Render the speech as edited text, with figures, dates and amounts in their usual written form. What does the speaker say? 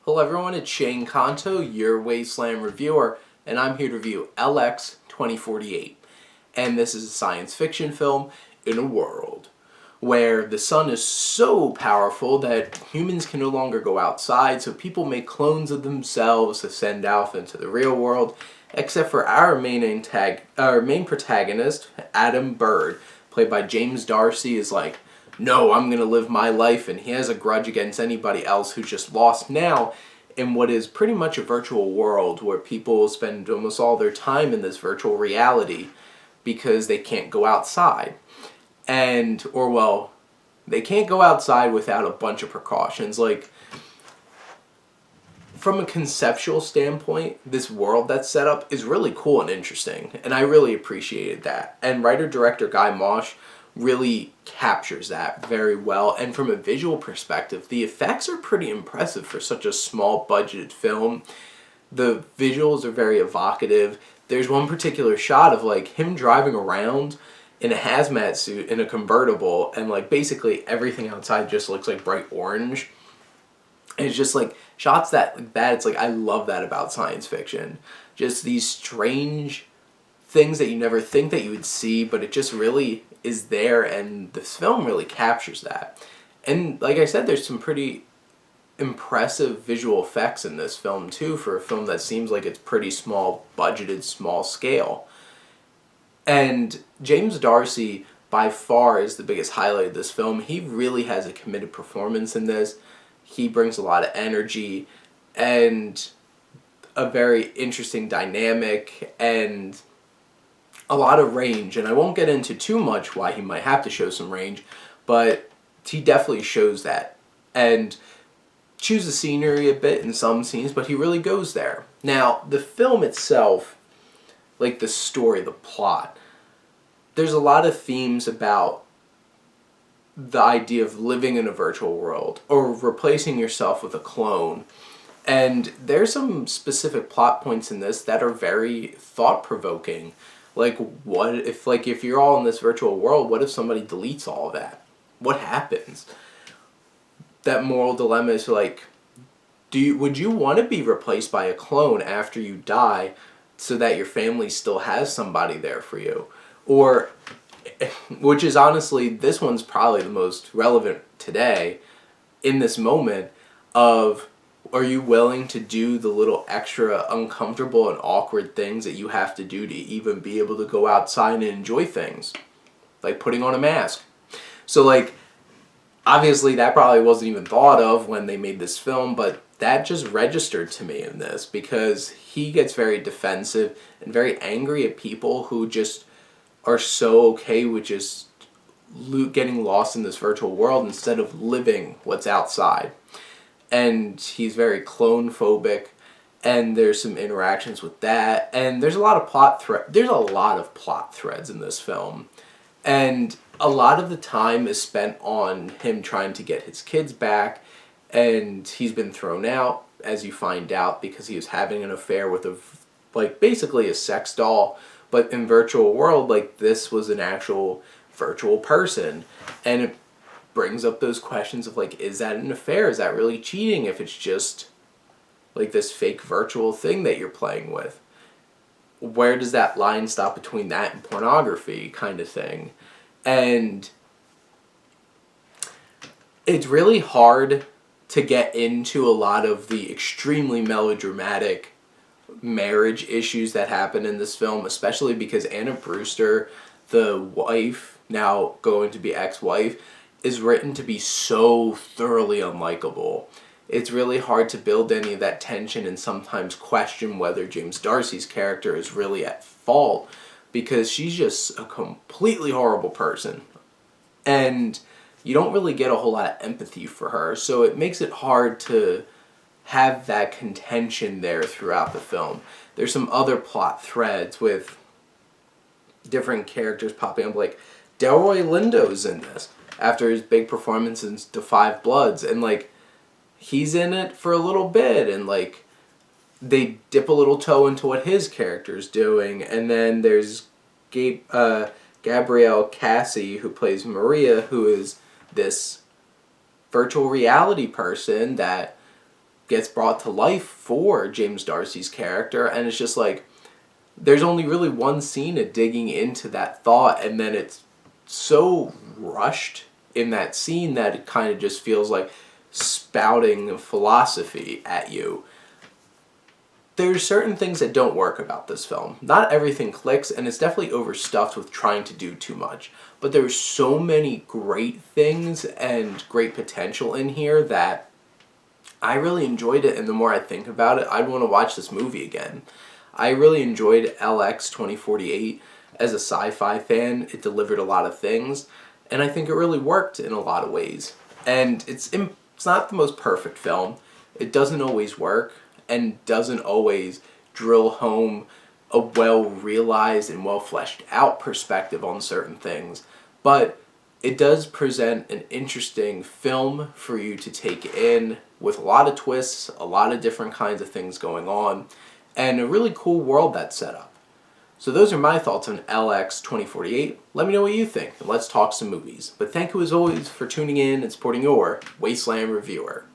Hello everyone, it's Shane Kanto, your Wasteland reviewer, and I'm here to review LX 2048. And this is a science fiction film in a world where the sun is so powerful that humans can no longer go outside, so people make clones of themselves to send out into the real world, except for our main protagonist, Adam Bird, played by James Darcy, is like, no, I'm going to live my life, and he has a grudge against anybody else who's just lost now in what is pretty much a virtual world where people spend almost all their time in this virtual reality because they can't go outside. They can't go outside without a bunch of precautions. Like, from a conceptual standpoint, this world that's set up is really cool and interesting, and I really appreciated that. And writer-director Guy Marsh really captures that very well, and from a visual perspective, the effects are pretty impressive for such a small budgeted film. The visuals are very evocative. There's one particular shot of like him driving around in a hazmat suit in a convertible, and like basically everything outside just looks like bright orange. And it's just like shots like that, it's like I love that about science fiction. Just these strange things that you never think that you would see, but it just really is there, and this film really captures that. And like I said, there's some pretty impressive visual effects in this film too, for a film that seems like it's pretty small budgeted, small scale. And James Darcy by far is the biggest highlight of this film. He really has a committed performance in this. He brings a lot of energy and a very interesting dynamic and a lot of range, and I won't get into too much why he might have to show some range, but he definitely shows that, and chews the scenery a bit in some scenes, but he really goes there. Now, the film itself, like the story, the plot, there's a lot of themes about the idea of living in a virtual world, or replacing yourself with a clone. And there's some specific plot points in this that are very thought-provoking. Like, what if you're all in this virtual world, what if somebody deletes all of that? What happens? That moral dilemma is like, would you want to be replaced by a clone after you die so that your family still has somebody there for you? Or, which is honestly, this one's probably the most relevant today, in this moment of, are you willing to do the little extra uncomfortable and awkward things that you have to do to even be able to go outside and enjoy things? Like putting on a mask. So like, obviously that probably wasn't even thought of when they made this film, but that just registered to me in this, because he gets very defensive and very angry at people who just are so okay with just getting lost in this virtual world instead of living what's outside. And he's very clone phobic, and there's some interactions with that, and there's a lot of plot threads in this film, and a lot of the time is spent on him trying to get his kids back, and he's been thrown out, as you find out, because he was having an affair with basically a sex doll, but in virtual world, like, this was an actual virtual person, and it brings up those questions of like, is that an affair? Is that really cheating if it's just like this fake virtual thing that you're playing with? Where does that line stop between that and pornography, kind of thing? And it's really hard to get into a lot of the extremely melodramatic marriage issues that happen in this film, especially because Anna Brewster, the wife, now going to be ex-wife, is written to be so thoroughly unlikable. It's really hard to build any of that tension and sometimes question whether James Darcy's character is really at fault, because she's just a completely horrible person. And you don't really get a whole lot of empathy for her, so it makes it hard to have that contention there throughout the film. There's some other plot threads with different characters popping up, like Delroy Lindo's in this after his big performance in The Five Bloods, and like, he's in it for a little bit, and like, they dip a little toe into what his character's doing. And then there's Gabrielle Cassie, who plays Maria, who is this virtual reality person that gets brought to life for James Darcy's character, and it's just like, there's only really one scene of digging into that thought, and then it's so rushed in that scene that it kind of just feels like spouting philosophy at you. There's certain things that don't work about this film. Not everything clicks, and it's definitely overstuffed with trying to do too much. But there's so many great things and great potential in here that I really enjoyed it, and the more I think about it, I'd want to watch this movie again. I really enjoyed LX 2048 as a sci-fi fan. It delivered a lot of things, and I think it really worked in a lot of ways. And it's not the most perfect film. It doesn't always work, and doesn't always drill home a well-realized and well-fleshed-out perspective on certain things. But it does present an interesting film for you to take in, with a lot of twists, a lot of different kinds of things going on, and a really cool world that's set up. So those are my thoughts on LX 2048. Let me know what you think, and let's talk some movies. But thank you as always for tuning in and supporting your Wasteland Reviewer.